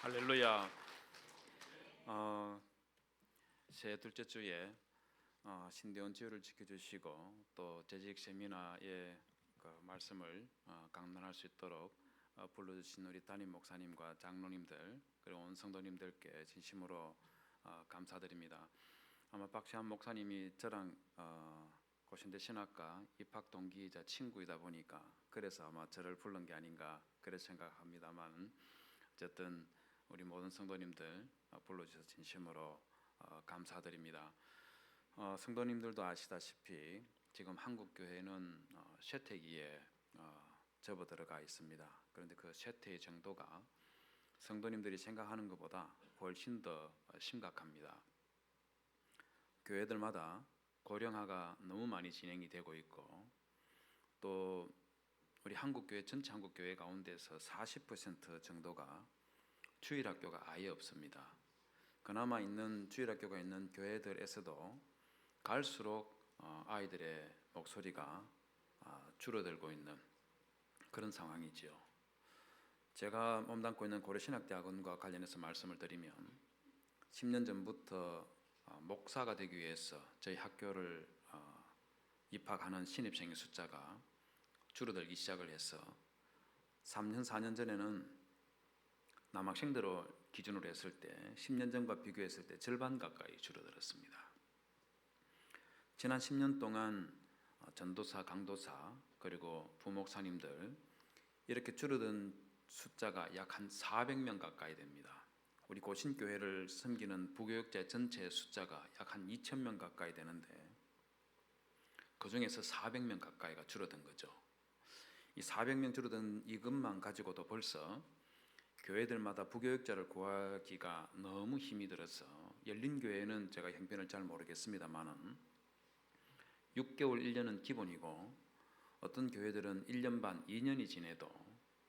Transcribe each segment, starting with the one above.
할렐루야. 새 둘째 주에 신대원 지효를 지켜주시고 또 재직 세미나의 그 말씀을 강론할 수 있도록 불러주신 우리 담임 목사님과 장로님들 그리고 온 성도님들께 진심으로 감사드립니다. 아마 박시한 목사님이 저랑 고신대 신학과 입학 동기이자 친구이다 보니까 그래서 아마 저를 부른 게 아닌가 그래 생각합니다만, 어쨌든 우리 모든 성도님들 불러주셔서 진심으로 감사드립니다. 성도님들도 아시다시피 지금 한국 교회는 쇠퇴기에 접어들어가 있습니다. 그런데 그 쇠퇴의 정도가 성도님들이 생각하는 것보다 훨씬 더 심각합니다. 교회들마다 고령화가 너무 많이 진행이 되고 있고, 또 우리 한국교회 전체 한국교회 가운데서 40% 정도가 주일학교가 아예 없습니다. 그나마 있는 주일학교가 있는 교회들에서도 갈수록 아이들의 목소리가 줄어들고 있는 그런 상황이지요. 제가 몸담고 있는 고려신학대학원과 관련해서 말씀을 드리면 10년 전부터 목사가 되기 위해서 저희 학교를 입학하는 신입생의 숫자가 줄어들기 시작을 해서 3년, 4년 전에는 남학생들을 기준으로 했을 때 10년 전과 비교했을 때 절반 가까이 줄어들었습니다. 지난 10년 동안 전도사, 강도사 그리고 부목사님들 이렇게 줄어든 숫자가 약 한 400명 가까이 됩니다. 우리 고신교회를 섬기는 부교육자 전체 숫자가 약 한 2,000명 가까이 되는데 그 중에서 400명 가까이가 줄어든 거죠. 이 400명 줄어든 이것만 가지고도 벌써 교회들마다 부교육자를 구하기가 너무 힘이 들어서, 열린 교회는 제가 형편을 잘 모르겠습니다만은 6개월, 1년은 기본이고 어떤 교회들은 1년 반, 2년이 지내도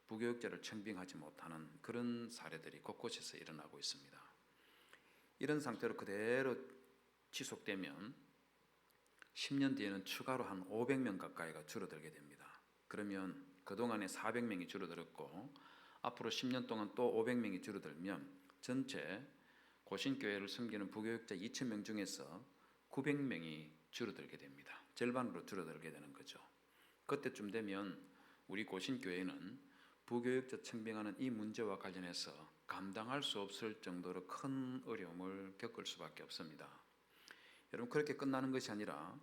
부교육자를 청빙하지 못하는 그런 사례들이 곳곳에서 일어나고 있습니다. 이런 상태로 그대로 지속되면 10년 뒤에는 추가로 한 500명 가까이가 줄어들게 됩니다. 그러면 그동안에 400명이 줄어들었고 앞으로 10년 동안 또 500명이 줄어들면 전체 고신교회를 섬기는 부교육자 2,000명 중에서 900명이 줄어들게 됩니다. 절반으로 줄어들게 되는 거죠. 그때쯤 되면 우리 고신교회는 부교육자 청빙하는 이 문제와 관련해서 감당할 수 없을 정도로 큰 어려움을 겪을 수밖에 없습니다. 여러분, 그렇게 끝나는 것이 아니라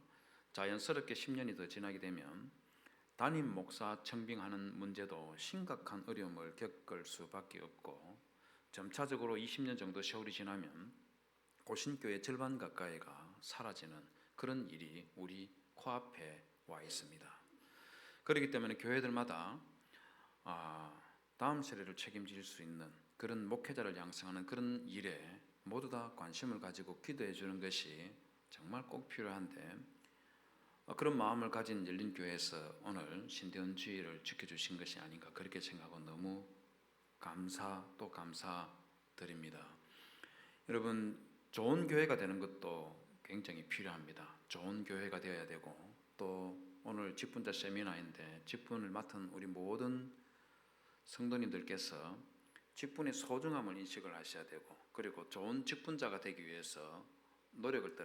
자연스럽게 10년이 더 지나게 되면 담임 목사 청빙하는 문제도 심각한 어려움을 겪을 수밖에 없고, 점차적으로 20년 정도 세월이 지나면 고신교회 절반 가까이가 사라지는 그런 일이 우리 코앞에 와 있습니다. 그렇기 때문에 교회들마다 다음 세대를 책임질 수 있는 그런 목회자를 양성하는 그런 일에 모두 다 관심을 가지고 기도해 주는 것이 정말 꼭 필요한데, 그런 마음을 가진 열린교회에서 오늘 신대원 주일을 지켜주신 것이 아닌가 그렇게 생각하고 너무 감사드립니다. 여러분, 좋은 교회가 되는 것도 굉장히 필요합니다. 좋은 교회가 되어야 되고, 또 오늘 직분자 세미나인데 직분을 맡은 우리 모든 성도님들께서 직분의 소중함을 인식을 하셔야 되고, 그리고 좋은 직분자가 되기 위해서 노력을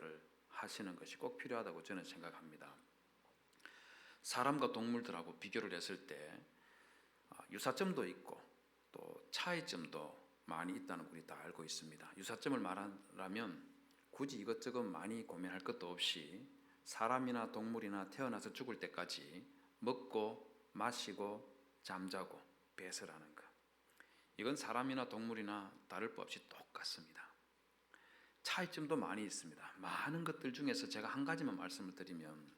하시는 것이 꼭 필요하다고 저는 생각합니다. 사람과 동물들하고 비교를 했을 때 유사점도 있고 또 차이점도 많이 있다는 걸 우리 다 알고 있습니다. 유사점을 말하라면 굳이 이것저것 많이 고민할 것도 없이 사람이나 동물이나 태어나서 죽을 때까지 먹고 마시고 잠자고 배설하는 것, 이건 사람이나 동물이나 다를 바 없이 똑같습니다. 차이점도 많이 있습니다. 많은 것들 중에서 제가 한 가지만 말씀을 드리면,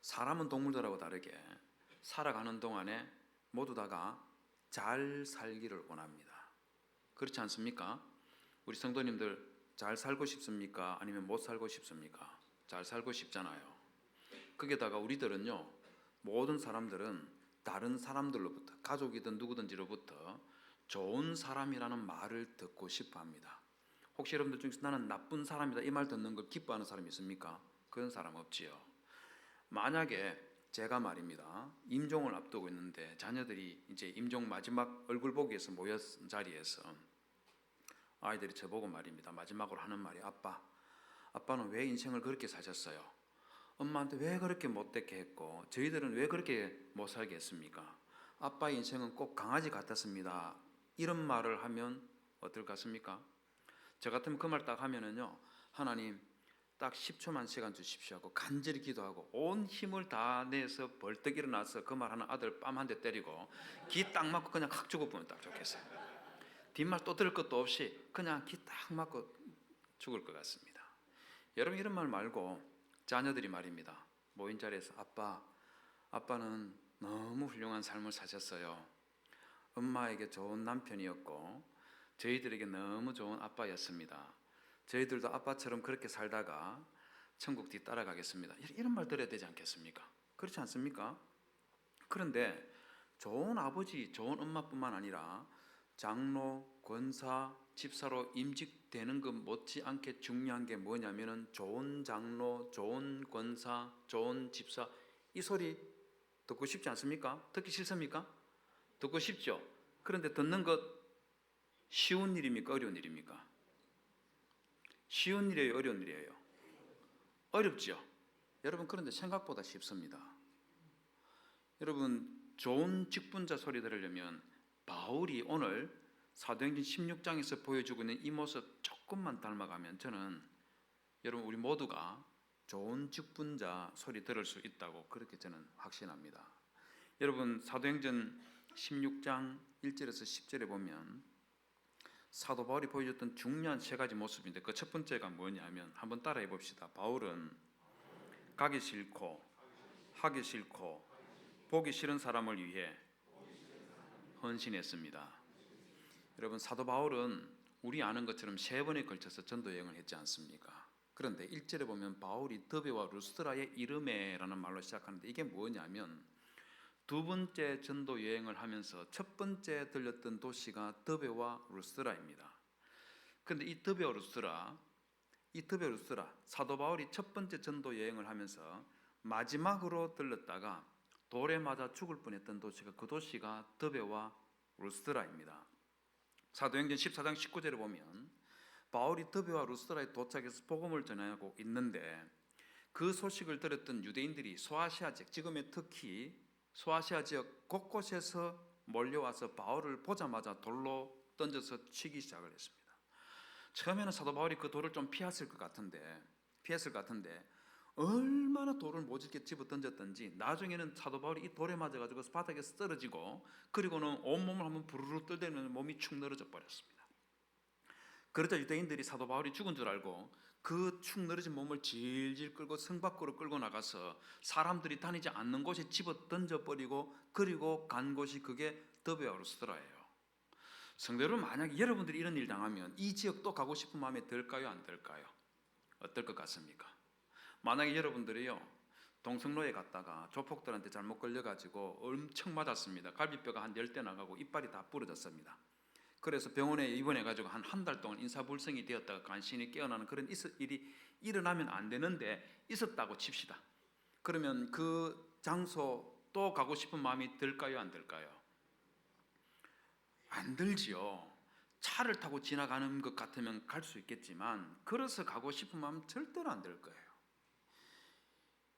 사람은 동물들하고 다르게 살아가는 동안에 모두 다가 잘 살기를 원합니다. 그렇지 않습니까? 우리 성도님들 잘 살고 싶습니까? 아니면 못 살고 싶습니까? 잘 살고 싶잖아요. 거기에다가 우리들은요, 모든 사람들은 다른 사람들로부터, 가족이든 누구든지로부터 좋은 사람이라는 말을 듣고 싶어 합니다. 혹시 여러분들 중에서 나는 나쁜 사람이다 이 말 듣는 걸 기뻐하는 사람이 있습니까? 그런 사람 없지요. 만약에 제가 말입니다. 임종을 앞두고 있는데 자녀들이 이제 임종 마지막 얼굴 보기 위해서 모였 자리에서 아이들이 저보고 말입니다. 마지막으로 하는 말이 아빠는 왜 인생을 그렇게 사셨어요? 엄마한테 왜 그렇게 못되게 했고 저희들은 왜 그렇게 못 살게 했습니까? 아빠의 인생은 꼭 강아지 같았습니다. 이런 말을 하면 어떨 것 같습니까? 저 같으면 그 말 딱 하면은요, 하나님 딱 10초만 시간 주십시오 하고 간절히 기도하고 온 힘을 다 내서 벌떡 일어나서 그 말하는 아들 뺨 한 대 때리고 기 딱 맞고 그냥 확 죽어보면 딱 좋겠어요. 뒷말 또 들을 것도 없이 그냥 기 딱 맞고 죽을 것 같습니다. 여러분 이런 말 말고 자녀들이 말입니다. 모인 자리에서 아빠는 너무 훌륭한 삶을 사셨어요. 엄마에게 좋은 남편이었고 저희들에게 너무 좋은 아빠였습니다. 저희들도 아빠처럼 그렇게 살다가 천국 뒤 따라가겠습니다. 이런 말 들어야 되지 않겠습니까? 그렇지 않습니까? 그런데 좋은 아버지, 좋은 엄마뿐만 아니라 장로, 권사, 집사로 임직되는 것 못지않게 중요한 게 뭐냐면은 좋은 장로, 좋은 권사, 좋은 집사, 이 소리 듣고 싶지 않습니까? 듣기 싫습니까? 듣고 싶죠? 그런데 듣는 것 쉬운 일입니까? 어려운 일입니까? 쉬운 일이에요? 어려운 일이에요? 어렵죠? 여러분 그런데 생각보다 쉽습니다. 여러분 좋은 직분자 소리 들으려면 바울이 오늘 사도행전 16장에서 보여주고 있는 이 모습 조금만 닮아가면 저는 여러분 우리 모두가 좋은 직분자 소리 들을 수 있다고 그렇게 저는 확신합니다. 여러분 사도행전 16장 1절에서 10절에 보면 사도 바울이 보여줬던 중요한 세 가지 모습인데 그 첫 번째가 뭐냐면 한번 따라해 봅시다. 바울은 가기 싫고 하기 싫고 보기 싫은 사람을 위해 헌신했습니다. 여러분 사도 바울은 우리 아는 것처럼 세 번에 걸쳐서 전도 여행을 했지 않습니까? 그런데 1절에 보면 바울이 더베와 루스드라의 이름에라는 말로 시작하는데 이게 뭐냐면 두 번째 전도 여행을 하면서 첫 번째 들렸던 도시가 더베와 루스드라입니다. 그런데 이 더베와 루스드라 사도 바울이 첫 번째 전도 여행을 하면서 마지막으로 들렀다가 돌에 맞아 죽을 뻔했던 도시가 그 도시가 더베와 루스드라입니다. 사도행전 14장 19절에 보면 바울이 더베와 루스드라에 도착해서 복음을 전하고 있는데 그 소식을 들었던 유대인들이 소아시아 지역, 지금의 특히 소아시아 지역 곳곳에서 몰려와서 바울을 보자마자 돌로 던져서 치기 시작을 했습니다. 처음에는 사도 바울이 그 돌을 좀 피했을 것 같은데 얼마나 돌을 모질게 집어 던졌던지 나중에는 사도 바울이 이 돌에 맞아가지고 바닥에서 떨어지고 그리고는 온몸을 한번 부르르 떨대면 몸이 축 늘어져 버렸습니다. 그러자 유대인들이 사도 바울이 죽은 줄 알고 그 축 늘어진 몸을 질질 끌고 성 밖으로 끌고 나가서 사람들이 다니지 않는 곳에 집어 던져버리고 그리고 간 곳이 그게 더베와 루스드라예요. 성도 여러분 만약에 여러분들이 이런 일 당하면 이 지역 또 가고 싶은 마음에 들까요? 안 들까요? 어떨 것 같습니까? 만약에 여러분들이요 동성로에 갔다가 조폭들한테 잘못 걸려가지고 엄청 맞았습니다. 갈비뼈가 한 10대 나가고 이빨이 다 부러졌습니다. 그래서 병원에 입원해가지고 한 달 동안 인사불성이 되었다가 간신히 깨어나는 그런 일이 일어나면 안 되는데 있었다고 칩시다. 그러면 그 장소 또 가고 싶은 마음이 들까요? 안 들까요? 안 들지요. 차를 타고 지나가는 것 같으면 갈 수 있겠지만 걸어서 가고 싶은 마음 절대로 안 들 거예요.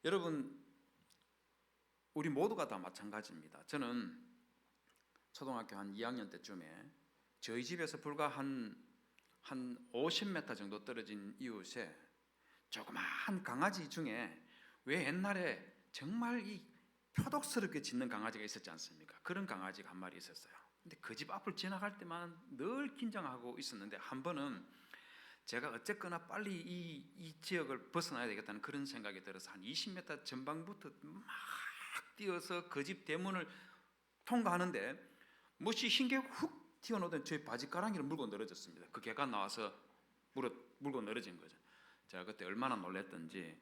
여러분 우리 모두가 다 마찬가지입니다. 저는 초등학교 한 2학년 때쯤에 저희 집에서 불과 한 50m 정도 떨어진 이웃에 조그마한 강아지 중에 왜 옛날에 정말 이 표독스럽게 짖는 강아지가 있었지 않습니까? 그런 강아지가 한 마리 있었어요. 근데 그 집 앞을 지나갈 때만 늘 긴장하고 있었는데 한 번은 제가 어쨌거나 빨리 이 지역을 벗어나야 되겠다는 그런 생각이 들어서 한 20m 전방부터 막 뛰어서 그 집 대문을 통과하는데 무시 흰 개 훅 튀어나오던 제 바지가랑이를 물고 늘어졌습니다. 그 개가 나와서 물고 늘어진 거죠. 제가 그때 얼마나 놀랐던지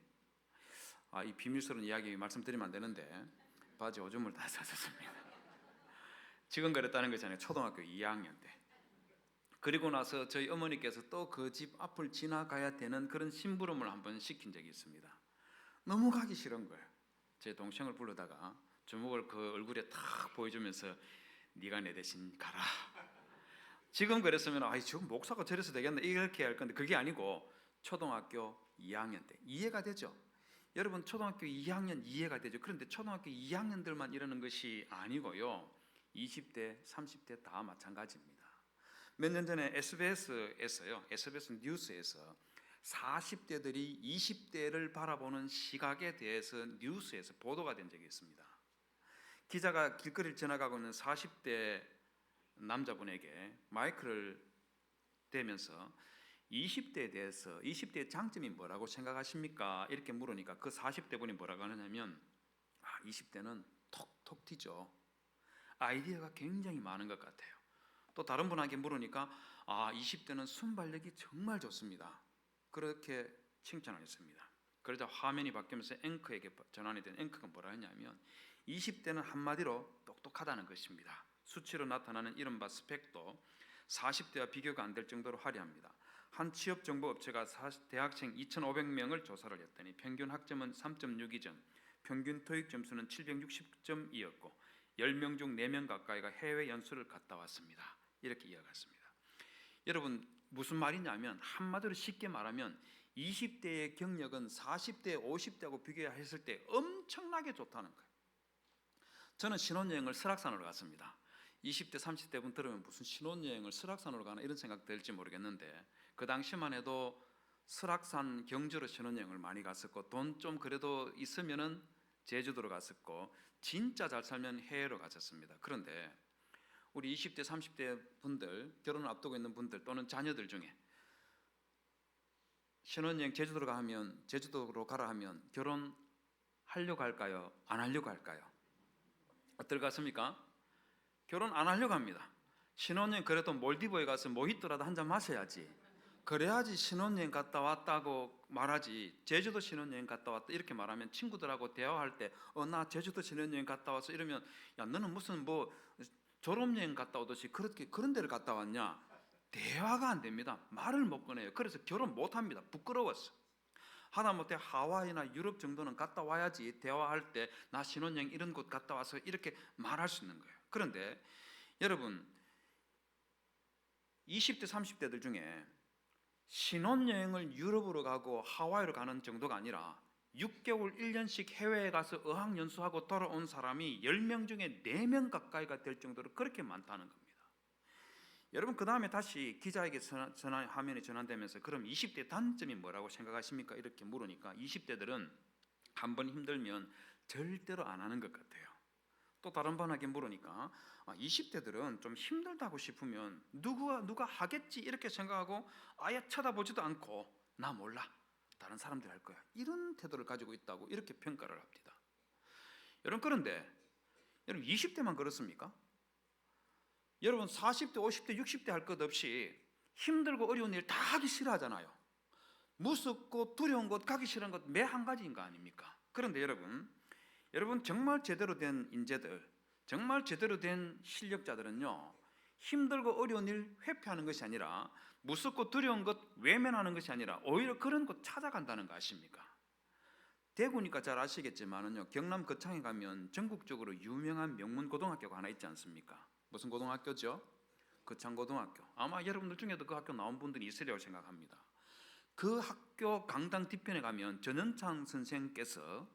이 비밀스러운 이야기 말씀드리면 안 되는데 바지 오줌을 다 쌌었습니다. 지금 그랬다는 거잖아요. 초등학교 2학년 때. 그리고 나서 저희 어머니께서 또 그 집 앞을 지나가야 되는 그런 심부름을 한번 시킨 적이 있습니다. 너무 가기 싫은 거예요. 제 동생을 불러다가 주먹을 그 얼굴에 탁 보여주면서 네가 내 대신 가라. 지금 그랬으면 아이 지금 목사가 저래서 되겠나 이렇게 할 건데 그게 아니고 초등학교 2학년 때 이해가 되죠? 여러분 초등학교 2학년 이해가 되죠? 그런데 초등학교 2학년들만 이러는 것이 아니고요. 20대, 30대 다 마찬가지입니다. 몇 년 전에 SBS에서요. SBS 뉴스에서 40대들이 20대를 바라보는 시각에 대해서 뉴스에서 보도가 된 적이 있습니다. 기자가 길거리를 지나가고 있는 40대 남자분에게 마이크를 대면서 20대에 대해서 20대의 장점이 뭐라고 생각하십니까? 이렇게 물으니까 그 40대 분이 뭐라고 하느냐면 20대는 톡톡 튀죠. 아이디어가 굉장히 많은 것 같아요. 또 다른 분에게 물으니까 20대는 순발력이 정말 좋습니다. 그렇게 칭찬하셨습니다. 그러자 화면이 바뀌면서 앵커에게 전환이 된 앵커가 뭐라 했냐면 20대는 한마디로 똑똑하다는 것입니다. 수치로 나타나는 이른바 스펙도 40대와 비교가 안 될 정도로 화려합니다. 한 취업정보업체가 대학생 2,500명을 조사를 했더니 평균 학점은 3.62점, 평균 토익 점수는 760점이었고 10명 중 4명 가까이가 해외 연수를 갔다 왔습니다. 이렇게 이야기했습니다. 여러분 무슨 말이냐면 한마디로 쉽게 말하면 20대의 경력은 40대, 50대하고 비교했을 때 엄청나게 좋다는 거예요. 저는 신혼여행을 설악산으로 갔습니다. 20대, 30대 분 들으면 무슨 신혼여행을 설악산으로 가나 이런 생각 들지 모르겠는데 그 당시만 해도 설악산 경주로 신혼여행을 많이 갔었고 돈 좀 그래도 있으면은 제주도로 갔었고 진짜 잘 살면 해외로 갔었습니다. 그런데 우리 20대, 30대 분들, 결혼을 앞두고 있는 분들 또는 자녀들 중에 신혼여행 제주도로 가라 하면 결혼하려고 할까요? 안 하려고 할까요? 어떨 것 같습니까? 결혼 안 하려고 합니다. 신혼여행 그래도 몰디브에 가서 모히또라도 한 잔 마셔야지. 그래야지 신혼여행 갔다 왔다고 말하지. 제주도 신혼여행 갔다 왔다 이렇게 말하면 친구들하고 대화할 때 나 제주도 신혼여행 갔다 왔어 이러면 야 너는 무슨 뭐 졸업여행 갔다 오듯이 그런 데를 갔다 왔냐? 대화가 안 됩니다. 말을 못 꺼내요. 그래서 결혼 못 합니다. 부끄러웠어. 하다못해 하와이나 유럽 정도는 갔다 와야지 대화할 때 나 신혼여행 이런 곳 갔다 와서 이렇게 말할 수 있는 거예요. 그런데 여러분 20대 30대들 중에 신혼여행을 유럽으로 가고 하와이로 가는 정도가 아니라 6개월 1년씩 해외에 가서 어학연수하고 돌아온 사람이 10명 중에 4명 가까이가 될 정도로 그렇게 많다는 겁니다. 여러분 그 다음에 다시 기자에게 화면이 전환되면서 그럼 20대 단점이 뭐라고 생각하십니까? 이렇게 물으니까 20대들은 한번 힘들면 절대로 안 하는 것 같아요. 또 다른 분에게 물으니까 20대들은 좀 힘들다고 싶으면 누가 하겠지 이렇게 생각하고 아예 쳐다보지도 않고 나 몰라 다른 사람들이 할 거야 이런 태도를 가지고 있다고 이렇게 평가를 합니다. 여러분 그런데 여러분 20대만 그렇습니까? 여러분 40대, 50대, 60대 할 것 없이 힘들고 어려운 일 다 하기 싫어하잖아요. 무섭고 두려운 것, 가기 싫은 것 매 한 가지인 거 아닙니까? 그런데 여러분 정말 제대로 된 인재들, 정말 제대로 된 실력자들은요 힘들고 어려운 일 회피하는 것이 아니라 무섭고 두려운 것 외면하는 것이 아니라 오히려 그런 곳 찾아간다는 거 아십니까? 대구니까 잘 아시겠지만은요 경남 거창에 가면 전국적으로 유명한 명문 고등학교가 하나 있지 않습니까? 무슨 고등학교죠? 거창고등학교. 아마 여러분들 중에도 그 학교 나온 분들이 있으리라고 생각합니다. 그 학교 강당 뒤편에 가면 전현창 선생께서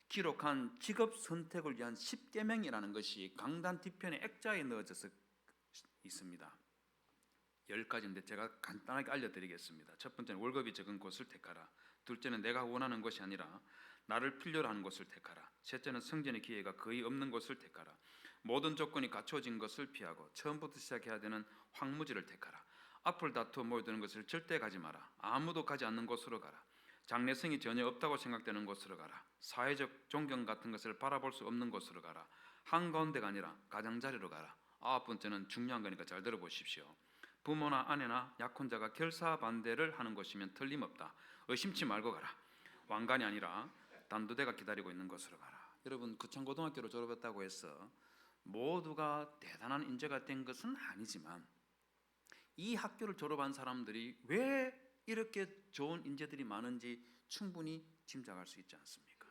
기록한 직업 선택을 위한 10계명이라는 것이 강단 뒤편에 액자에 넣어져서 있습니다. 10가지인데 제가 간단하게 알려드리겠습니다. 첫 번째는 월급이 적은 곳을 택하라. 둘째는 내가 원하는 것이 아니라 나를 필요로 하는 곳을 택하라. 셋째는 성전의 기회가 거의 없는 곳을 택하라. 모든 조건이 갖춰진 것을 피하고 처음부터 시작해야 되는 황무지를 택하라. 앞을 다투어 모여드는 것을 절대 가지 마라. 아무도 가지 않는 곳으로 가라. 장래성이 전혀 없다고 생각되는 곳으로 가라. 사회적 존경 같은 것을 바라볼 수 없는 곳으로 가라. 한가운데가 아니라 가장자리로 가라. 9번째는 중요한 거니까 잘 들어보십시오. 부모나 아내나 약혼자가 결사 반대를 하는 것이면 틀림없다. 의심치 말고 가라. 왕관이 아니라 단두대가 기다리고 있는 곳으로 가라. 여러분 거창고등학교를 졸업했다고 해서 모두가 대단한 인재가 된 것은 아니지만 이 학교를 졸업한 사람들이 왜 이렇게 좋은 인재들이 많은지 충분히 짐작할 수 있지 않습니까?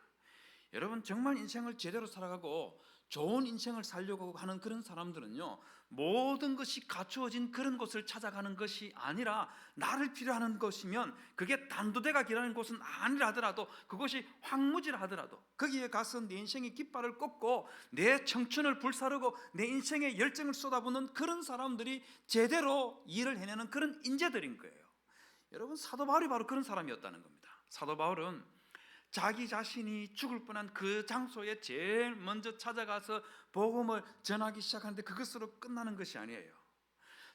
여러분, 정말 인생을 제대로 살아가고 좋은 인생을 살려고 하는 그런 사람들은요, 모든 것이 갖추어진 그런 곳을 찾아가는 것이 아니라 나를 필요하는 것이면, 그게 단두대가 길하는 곳은 아니라 하더라도, 그것이 황무지라 하더라도 거기에 가서 내 인생의 깃발을 꽂고 내 청춘을 불사르고 내 인생의 열정을 쏟아붓는 그런 사람들이 제대로 일을 해내는 그런 인재들인 거예요. 여러분, 사도 바울이 바로 그런 사람이었다는 겁니다. 사도 바울은 자기 자신이 죽을 뻔한 그 장소에 제일 먼저 찾아가서 복음을 전하기 시작하는데, 그것으로 끝나는 것이 아니에요.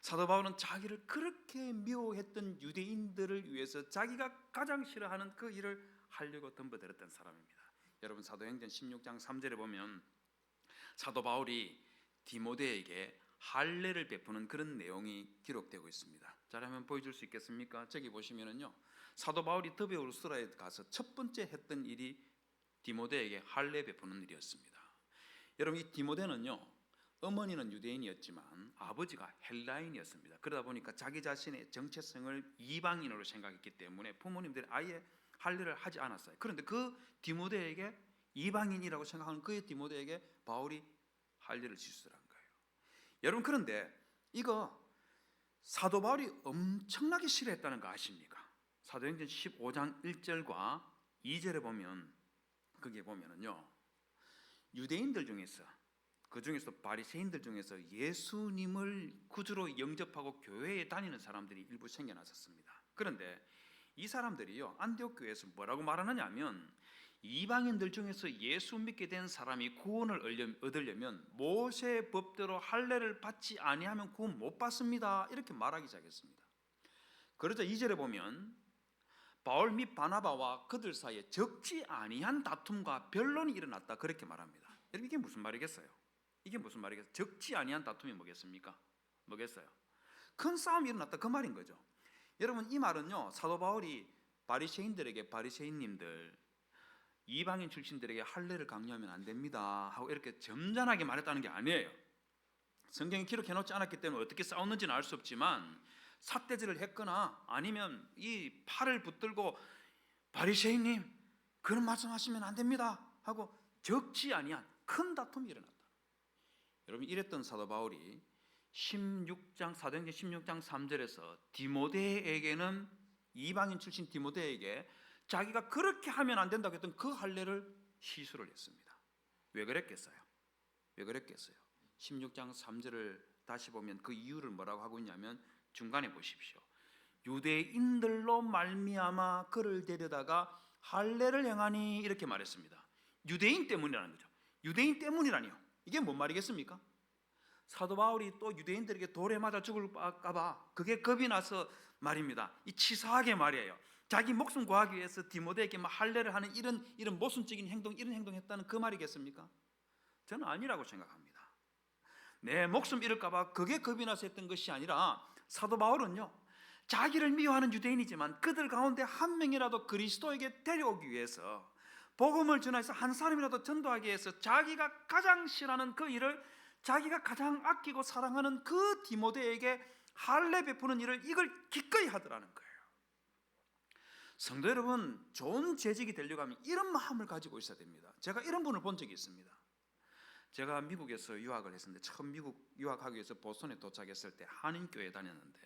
사도 바울은 자기를 그렇게 미워했던 유대인들을 위해서 자기가 가장 싫어하는 그 일을 하려고 덤벼들었던 사람입니다. 여러분, 사도행전 16장 3절에 보면 사도 바울이 디모데에게 할례를 베푸는 그런 내용이 기록되고 있습니다. 잘 한번 보여줄 수 있겠습니까? 저기 보시면은요, 사도 바울이 더베 루스라에 가서 첫 번째 했던 일이 디모데에게 할례 베푸는 일이었습니다. 여러분, 이 디모데는요, 어머니는 유대인이었지만 아버지가 헬라인이었습니다. 그러다 보니까 자기 자신의 정체성을 이방인으로 생각했기 때문에 부모님들이 아예 할례를 하지 않았어요. 그런데 그 디모데에게, 이방인이라고 생각하는 그 디모데에게 바울이 할례를 시술한 거예요. 여러분, 그런데 이거 사도 바울이 엄청나게 싫어했다는 거 아십니까? 사도행전 15장 1절과 2절에 보면, 거기에 보면은요, 유대인들 중에서, 그 중에서 바리새인들 중에서 예수님을 구주로 영접하고 교회에 다니는 사람들이 일부 생겨났었습니다. 그런데 이 사람들이요, 안디옥 교회에서 뭐라고 말하느냐 하면, 이방인들 중에서 예수 믿게 된 사람이 구원을 얻으려면 모세의 법대로 할례를 받지 아니하면 구원 못 받습니다, 이렇게 말하기 시작했습니다. 그러자 2절에 보면 바울 및 바나바와 그들 사이에 적지 아니한 다툼과 변론이 일어났다, 그렇게 말합니다. 여러분, 이게 무슨 말이겠어요? 이게 무슨 말이겠어요? 적지 아니한 다툼이 뭐겠습니까? 뭐겠어요? 큰 싸움이 일어났다, 그 말인 거죠. 여러분, 이 말은요, 사도 바울이 바리새인들에게, 바리새인님들, 이방인 출신들에게 할례를 강요하면 안 됩니다 하고 이렇게 점잖하게 말했다는 게 아니에요. 성경에 기록해 놓지 않았기 때문에 어떻게 싸웠는지는 알 수 없지만, 삿대질을 했거나 아니면 이 팔을 붙들고 바리새인님 그런 말씀하시면 안 됩니다 하고 적지 아니한 큰 다툼이 일어났다. 여러분, 이랬던 사도 바울이 16장, 사도행전 16장 3절에서 디모데에게는, 이방인 출신 디모데에게 자기가 그렇게 하면 안 된다고 했던 그 할례를 시술을 했습니다. 왜 그랬겠어요? 왜 그랬겠어요? 16장 3절을 다시 보면 그 이유를 뭐라고 하고 있냐면, 중간에 보십시오. 유대인들로 말미암아 그를 데려다가 할례를 행하니, 이렇게 말했습니다. 유대인 때문이라는 거죠. 유대인 때문이라니요. 이게 뭔 말이겠습니까? 사도 바울이 또 유대인들에게 돌에 맞아 죽을까봐 그게 겁이 나서 말입니다. 이 치사하게 말이에요. 자기 목숨 구하기 위해서 디모데에게 막 할례를 하는 이런 모순적인 행동, 이런 행동했다는 그 말이겠습니까? 저는 아니라고 생각합니다. 내 목숨 잃을까봐 그게 겁이 나서 했던 것이 아니라, 사도 바울은요, 자기를 미워하는 유대인이지만 그들 가운데 한 명이라도 그리스도에게 데려오기 위해서, 복음을 전해서 한 사람이라도 전도하기 위해서 자기가 가장 싫어하는 그 일을, 자기가 가장 아끼고 사랑하는 그 디모데에게 할례 베푸는 일을, 이걸 기꺼이 하더라는 거예요. 성도 여러분, 좋은 재직이 되려고 하면 이런 마음을 가지고 있어야 됩니다. 제가 이런 분을 본 적이 있습니다. 제가 미국에서 유학을 했었는데, 처음 미국 유학하기 위해서 보스턴에 도착했을 때 한인교회에 다녔는데,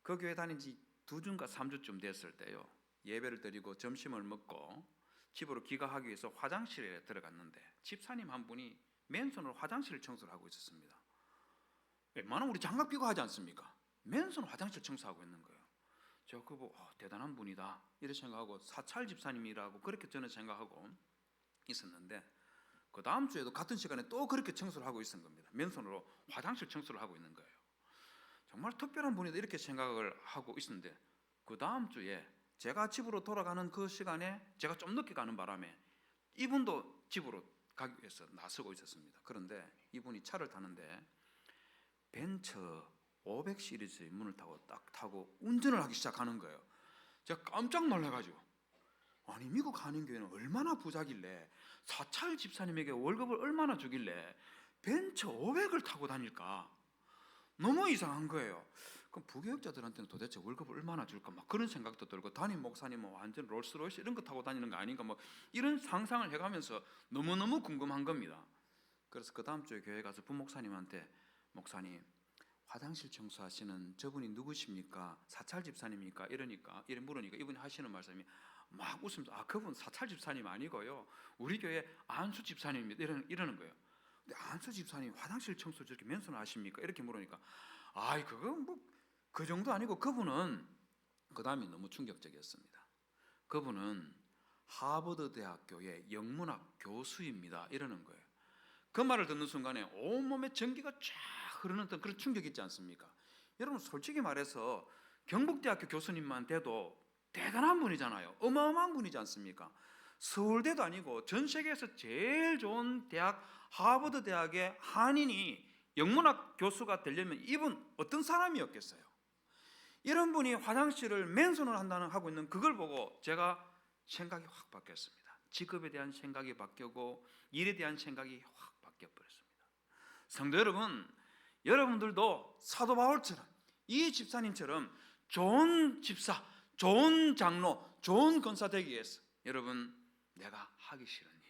그 교회 다닌 지 2주인가 3주쯤 됐을 때요, 예배를 드리고 점심을 먹고 집으로 귀가하기 위해서 화장실에 들어갔는데, 집사님 한 분이 맨손으로 화장실 청소를 하고 있었습니다. 웬만하면 우리 장갑 끼고 하지 않습니까? 맨손으로 화장실 청소하고 있는 거예요. 제가 그거 보고 대단한 분이다 이렇게 생각하고, 사찰 집사님이라고 그렇게 저는 생각하고 있었는데, 그 다음 주에도 같은 시간에 또 그렇게 청소를 하고 있었던 겁니다. 맨손으로 화장실 청소를 하고 있는 거예요. 정말 특별한 분이다 이렇게 생각을 하고 있었는데, 그 다음 주에 제가 집으로 돌아가는 그 시간에 제가 좀 늦게 가는 바람에 이분도 집으로 가기 위해서 나서고 있었습니다. 그런데 이분이 차를 타는데 벤처 500 시리즈의 문을 딱 타고 운전을 하기 시작하는 거예요. 제가 깜짝 놀라가지고, 아니 미국 한인교회는 얼마나 부자길래, 사찰 집사님에게 월급을 얼마나 주길래 벤처 500을 타고 다닐까, 너무 이상한 거예요. 그럼 부교육자들한테는 도대체 월급을 얼마나 줄까? 막 그런 생각도 들고, 담임 목사님은 완전 롤스로이스 이런 거 타고 다니는 거 아닌가? 뭐 이런 상상을 해가면서 너무너무 궁금한 겁니다. 그래서 그 다음 주에 교회 가서 부목사님한테, 목사님, 화장실 청소하시는 저분이 누구십니까? 사찰 집사님입니까? 이래 물으니까 이분이 하시는 말씀이 막 웃으면서, 아, 그분 사찰 집사님 아니고요, 우리 교회 안수 집사님입니다. 이러는 거예요. 근데 안수 집사님 화장실 청소 저렇게 맨손을 하십니까? 이렇게 물으니까, 아이, 그건 뭐 그 정도 아니고, 그분은, 그 다음이 너무 충격적이었습니다. 그분은 하버드 대학교의 영문학 교수입니다. 이러는 거예요. 그 말을 듣는 순간에 온몸에 전기가 쫙 흐르는 듯 그런 충격이 있지 않습니까? 여러분, 솔직히 말해서 경북대학교 교수님만 돼도 대단한 분이잖아요. 어마어마한 분이지 않습니까? 서울대도 아니고 전 세계에서 제일 좋은 대학, 하버드 대학의 한인이 영문학 교수가 되려면 이분 어떤 사람이었겠어요? 이런 분이 화장실을 맨손으로 하고 있는 그걸 보고 제가 생각이 확 바뀌었습니다. 직업에 대한 생각이 바뀌고 일에 대한 생각이 확 바뀌어버렸습니다. 성도 여러분, 여러분들도 사도 바울처럼, 이 집사님처럼 좋은 집사, 좋은 장로, 좋은 권사 되기 위해서 여러분, 내가 하기 싫은 일,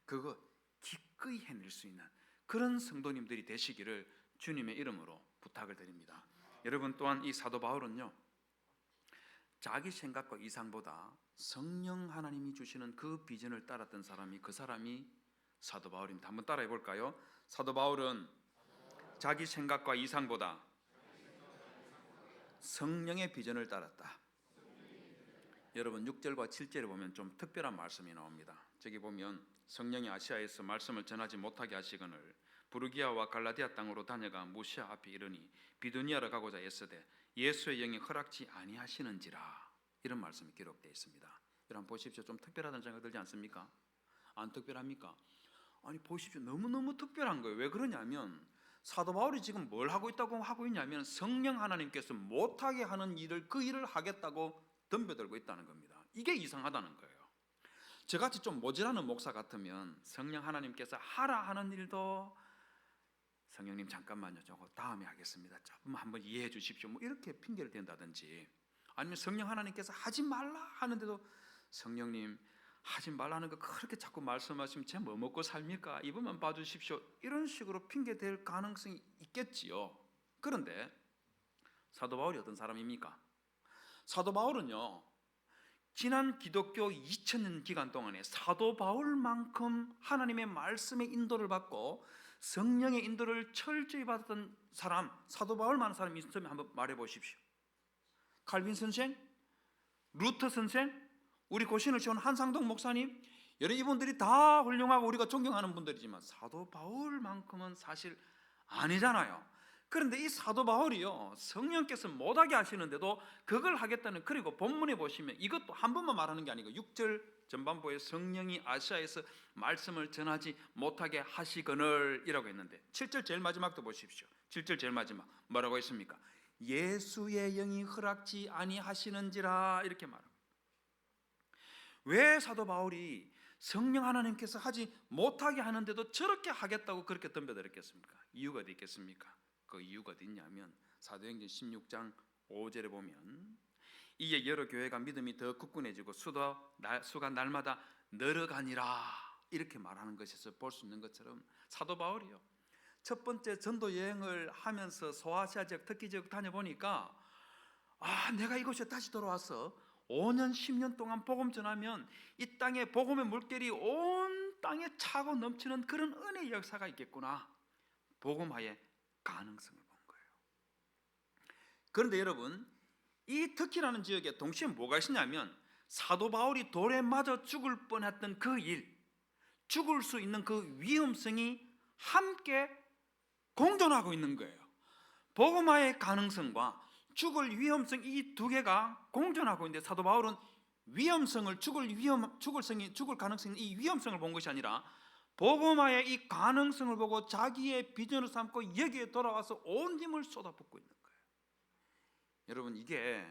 그거 기꺼이 해낼 수 있는 그런 성도님들이 되시기를 주님의 이름으로 부탁을 드립니다. 여러분, 또한 이 사도 바울은요, 자기 생각과 이상보다 성령 하나님이 주시는 그 비전을 따랐던 사람이, 그 사람이 사도 바울입니다. 한번 따라해 볼까요? 사도 바울은 자기 생각과 이상보다 성령의 비전을 따랐다. 여러분, 6절과 7절에 보면 좀 특별한 말씀이 나옵니다. 저기 보면, 성령이 아시아에서 말씀을 전하지 못하게 하시거늘 부르기아와 갈라디아 땅으로 다녀가 무시아 앞에 이르니 비두니아로 가고자 애쓰되 예수의 영이 허락지 아니하시는지라. 이런 말씀이 기록되어 있습니다. 여러분 보십시오. 좀 특별하다는 생각 들지 않습니까? 안 특별합니까? 아니 보십시오. 너무너무 특별한 거예요. 왜 그러냐면, 사도 바울이 지금 뭘 하고 있다고 하고 있냐면, 성령 하나님께서 못하게 하는 일을, 그 일을 하겠다고 덤벼들고 있다는 겁니다. 이게 이상하다는 거예요. 저같이 좀 모질하는 목사 같으면 성령 하나님께서 하라 하는 일도, 성령님 잠깐만요, 저거 다음에 하겠습니다, 조금 한번 이해해 주십시오, 뭐 이렇게 핑계를 댄다든지, 아니면 성령 하나님께서 하지 말라 하는데도 성령님 하지 말라는 거 그렇게 자꾸 말씀하시면 제가 뭐 먹고 삽니까? 이번만 봐주십시오, 이런 식으로 핑계 댈 가능성이 있겠지요. 그런데 사도 바울이 어떤 사람입니까? 사도 바울은요, 지난 기독교 2000년 기간 동안에 사도 바울만큼 하나님의 말씀의 인도를 받고 성령의 인도를 철저히 받았던 사람, 사도 바울만한 사람이 있으면 한번 말해 보십시오. 칼빈 선생, 루터 선생, 우리 고신을 세운 한상동 목사님, 여러 이분들이 다 훌륭하고 우리가 존경하는 분들이지만 사도 바울만큼은 사실 아니잖아요. 그런데 이 사도 바울이요, 성령께서 못하게 하시는데도 그걸 하겠다는, 그리고 본문에 보시면 이것도 한 번만 말하는 게 아니고 6절 전반부에 성령이 아시아에서 말씀을 전하지 못하게 하시거늘 이라고 했는데, 7절 제일 마지막도 보십시오. 7절 제일 마지막 뭐라고 했습니까? 예수의 영이 허락지 아니하시는지라, 이렇게 말합니다. 왜 사도 바울이 성령 하나님께서 하지 못하게 하는데도 저렇게 하겠다고 그렇게 덤벼들었겠습니까? 이유가 어디 있겠습니까? 그 이유가 어디 있냐면, 사도행전 16장 5절에 보면, 이에 여러 교회가 믿음이 더 굳건해지고 수가 날마다 늘어가니라, 이렇게 말하는 것에서 볼 수 있는 것처럼, 사도 바울이요, 첫 번째 전도 여행을 하면서 소아시아 지역, 터키 지역 다녀보니까, 내가 이곳에 다시 돌아와서 5년 10년 동안 복음 전하면 이 땅에 복음의 물결이 온 땅에 차고 넘치는 그런 은혜의 역사가 있겠구나, 복음화의 가능성을 본 거예요. 그런데 여러분, 이 터키라는 지역에 동시에 뭐가 있냐면, 사도 바울이 돌에 맞아 죽을 뻔했던 그 일, 죽을 수 있는 그 위험성이 함께 공존하고 있는 거예요. 복음화의 가능성과 죽을 위험성, 이 두 개가 공존하고 있는데, 사도 바울은 위험성을, 죽을 가능성, 이 위험성을 본 것이 아니라 복음화의 이 가능성을 보고 자기의 비전을 삼고 여기에 돌아와서 온 힘을 쏟아붓고 있는 거예요. 여러분, 이게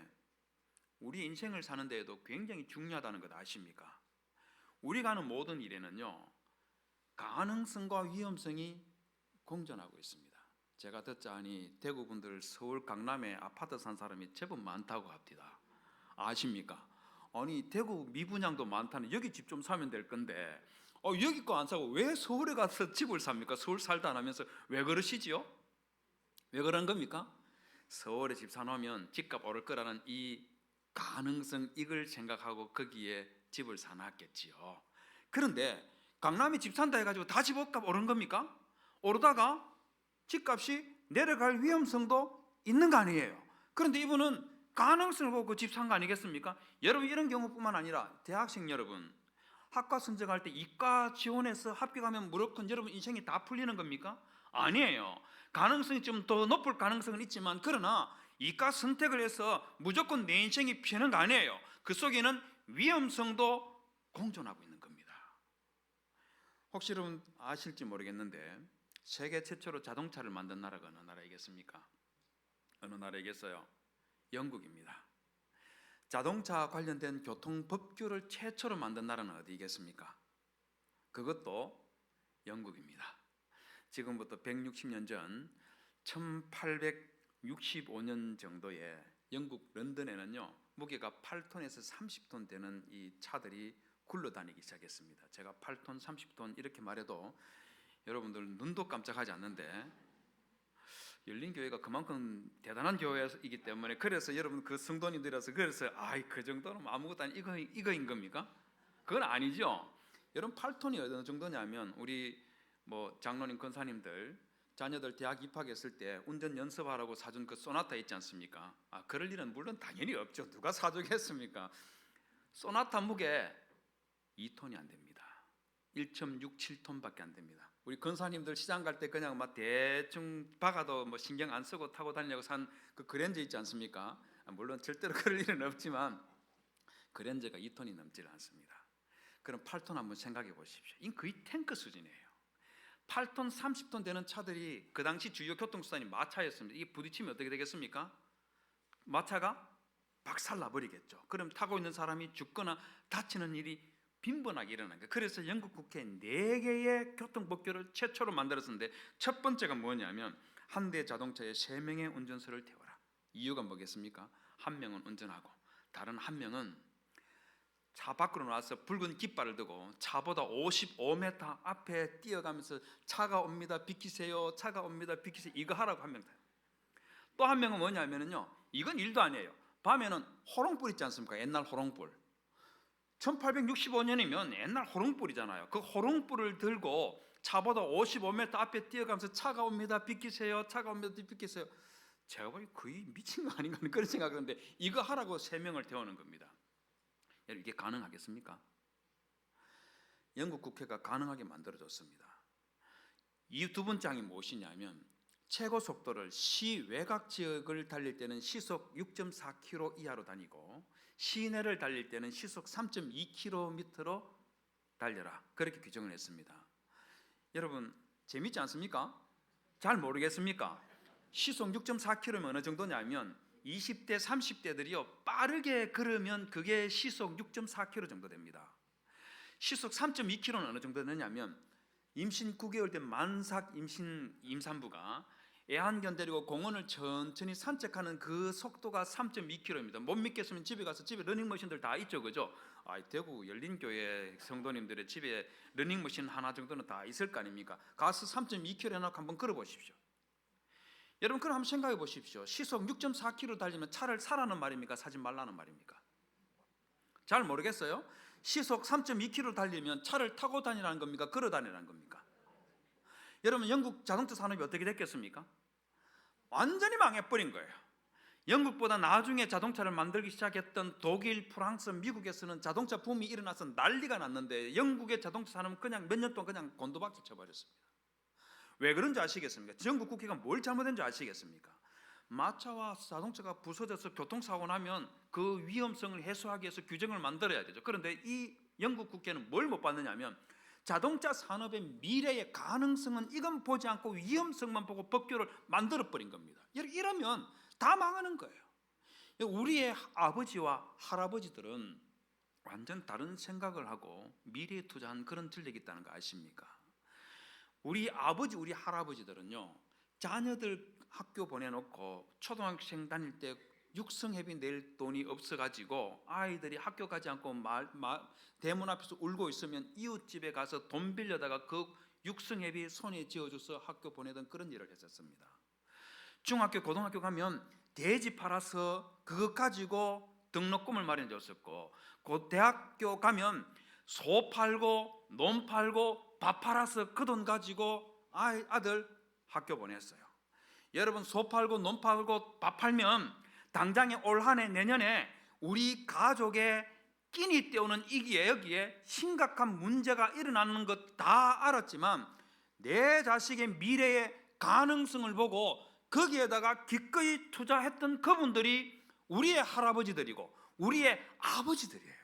우리 인생을 사는 데에도 굉장히 중요하다는 것 아십니까? 우리가 하는 모든 일에는요, 가능성과 위험성이 공존하고 있습니다. 제가 듣자니 대구 분들 서울 강남에 아파트 산 사람이 제법 많다고 합니다. 아십니까? 아니 대구 미분양도 많다는 여기 집 좀 사면 될 건데 여기 거 안 사고 왜 서울에 가서 집을 삽니까? 서울 살다 안 하면서 왜 그러시지요? 왜 그런 겁니까? 서울에 집 사놓으면 집값 오를 거라는 이 가능성, 이걸 생각하고 거기에 집을 사놨겠지요. 그런데 강남에 집 산다 해가지고 다 집값 오른 겁니까? 오르다가 집값이 내려갈 위험성도 있는 거 아니에요. 그런데 이분은 가능성을 보고 그 집 산 거 아니겠습니까? 여러분, 이런 경우뿐만 아니라 대학생 여러분, 학과 선정할 때 이과 지원해서 합격하면 무조건 여러분 인생이 다 풀리는 겁니까? 아니에요. 가능성이 좀 더 높을 가능성은 있지만, 그러나 이과 선택을 해서 무조건 내 인생이 피하는 거 아니에요. 그 속에는 위험성도 공존하고 있는 겁니다. 혹시 여러분 아실지 모르겠는데 세계 최초로 자동차를 만든 나라가 어느 나라이겠습니까? 어느 나라이겠어요? 영국입니다. 자동차 관련된 교통 법규를 최초로 만든 나라는 어디겠습니까? 그것도 영국입니다. 지금부터 160년 전 1865년 정도에 영국 런던에는요, 무게가 8톤에서 30톤 되는 이 차들이 굴러다니기 시작했습니다. 제가 8톤, 30톤 이렇게 말해도 여러분들 눈도 깜짝하지 않는데, 열린교회가 그만큼 대단한 교회이기 때문에, 그래서 여러분 그 성도님들이라서 그래서 그 정도는 아무것도 아니 이거인 겁니까? 그건 아니죠. 여러분 8톤이 어느 정도냐면, 우리 장로님 권사님들 자녀들 대학 입학했을 때 운전 연습하라고 사준 그 소나타 있지 않습니까? 그럴 일은 물론 당연히 없죠. 누가 사주겠습니까? 소나타 무게 2톤이 안 됩니다. 1.67톤밖에 안 됩니다. 우리 권사님들 시장 갈 때 그냥 막 대충 박아도 신경 안 쓰고 타고 다니려고 산 그 그랜저 있지 않습니까? 물론 절대로 그럴 일은 없지만 그랜저가 2톤이 넘지 않습니다. 그럼 8톤 한번 생각해 보십시오. 이 거의 탱크 수준이에요. 8톤, 30톤 되는 차들이 그 당시 주요 교통수단이 마차였습니다. 이게 부딪히면 어떻게 되겠습니까? 마차가 박살나버리겠죠. 그럼 타고 있는 사람이 죽거나 다치는 일이 빈번하게 일어난 거예요. 그래서 영국 국회에 4개의 교통법규를 최초로 만들었는데, 첫 번째가 뭐냐면 한 대 자동차에 3명의 운전수를 태워라. 이유가 뭐겠습니까? 한 명은 운전하고 다른 한 명은 차 밖으로 나와서 붉은 깃발을 들고 차보다 55m 앞에 뛰어가면서 차가 옵니다 비키세요, 차가 옵니다 비키세요, 이거 하라고 한 명 타요. 또 한 명은 뭐냐면요, 이건 일도 아니에요. 밤에는 호롱불 있지 않습니까? 옛날 호롱불. 1865년이면 옛날 호롱불이잖아요. 그 호롱불을 들고 차보다 55m 앞에 뛰어가면서 차가 옵니다 비키세요, 차가 옵니다 비키세요. 제가 보기 거의 미친 거 아닌가 하는 그런 생각을 하는데, 이거 하라고 3명을 태우는 겁니다. 여러분, 이게 가능하겠습니까? 영국 국회가 가능하게 만들어줬습니다. 이 두 번째 항이 무엇이냐면, 최고 속도를 시 외곽 지역을 달릴 때는 시속 6.4km 이하로 다니고 시내를 달릴 때는 시속 3.2km로 달려라, 그렇게 규정을 했습니다. 여러분 재밌지 않습니까? 잘 모르겠습니까? 시속 6.4km면 어느 정도냐면 20대 30대들이요 빠르게 걸으면 그게 시속 6.4km 정도 됩니다. 시속 3.2km는 어느 정도 되냐면, 임신 9개월 된 만삭 임산부가 애완견 데리고 공원을 천천히 산책하는 그 속도가 3.2km입니다. 못 믿겠으면 집에 가서, 집에 러닝머신들 다 있죠, 그죠? 대구 열린교회 성도님들의 집에 러닝머신 하나 정도는 다 있을 거 아닙니까? 가서 3.2km 해놓고 한번 걸어보십시오. 여러분 그럼 한번 생각해 보십시오. 시속 6.4km 달리면 차를 사라는 말입니까? 사지 말라는 말입니까? 잘 모르겠어요. 시속 3.2km 달리면 차를 타고 다니라는 겁니까? 걸어 다니라는 겁니까? 여러분 영국 자동차 산업이 어떻게 됐겠습니까? 완전히 망해버린 거예요. 영국보다 나중에 자동차를 만들기 시작했던 독일, 프랑스, 미국에서는 자동차 붐이 일어나서 난리가 났는데, 영국의 자동차 산업은 그냥 몇 년 동안 그냥 곤두박질 쳐버렸습니다. 왜 그런지 아시겠습니까? 영국 국회가 뭘 잘못했는지 아시겠습니까? 마차와 자동차가 부서져서 교통사고 나면 그 위험성을 해소하기 위해서 규정을 만들어야 되죠. 그런데 이 영국 국회는 뭘 못 봤느냐면, 자동차 산업의 미래의 가능성은 이건 보지 않고 위험성만 보고 법규를 만들어버린 겁니다. 이러면 다 망하는 거예요. 우리의 아버지와 할아버지들은 완전 다른 생각을 하고 미래에 투자한 그런 전략이 있다는 거 아십니까? 우리 아버지, 우리 할아버지들은요 자녀들 학교 보내놓고 초등학생 다닐 때 육성회비 낼 돈이 없어가지고 아이들이 학교 가지 않고 대문 앞에서 울고 있으면 이웃집에 가서 돈 빌려다가 그 육성회비 손에 쥐어줘서 학교 보내던 그런 일을 했었습니다. 중학교 고등학교 가면 돼지 팔아서 그거 가지고 등록금을 마련해 줬었고, 그 대학교 가면 소 팔고 논 팔고 밥 팔아서 그 돈 가지고 아들 학교 보냈어요. 여러분, 소 팔고 논 팔고 밥 팔면 당장에 올 한 해 내년에 우리 가족의 끼니 때우는 이기에 여기에 심각한 문제가 일어나는 것 다 알았지만 내 자식의 미래의 가능성을 보고 거기에다가 기꺼이 투자했던 그분들이 우리의 할아버지들이고 우리의 아버지들이에요.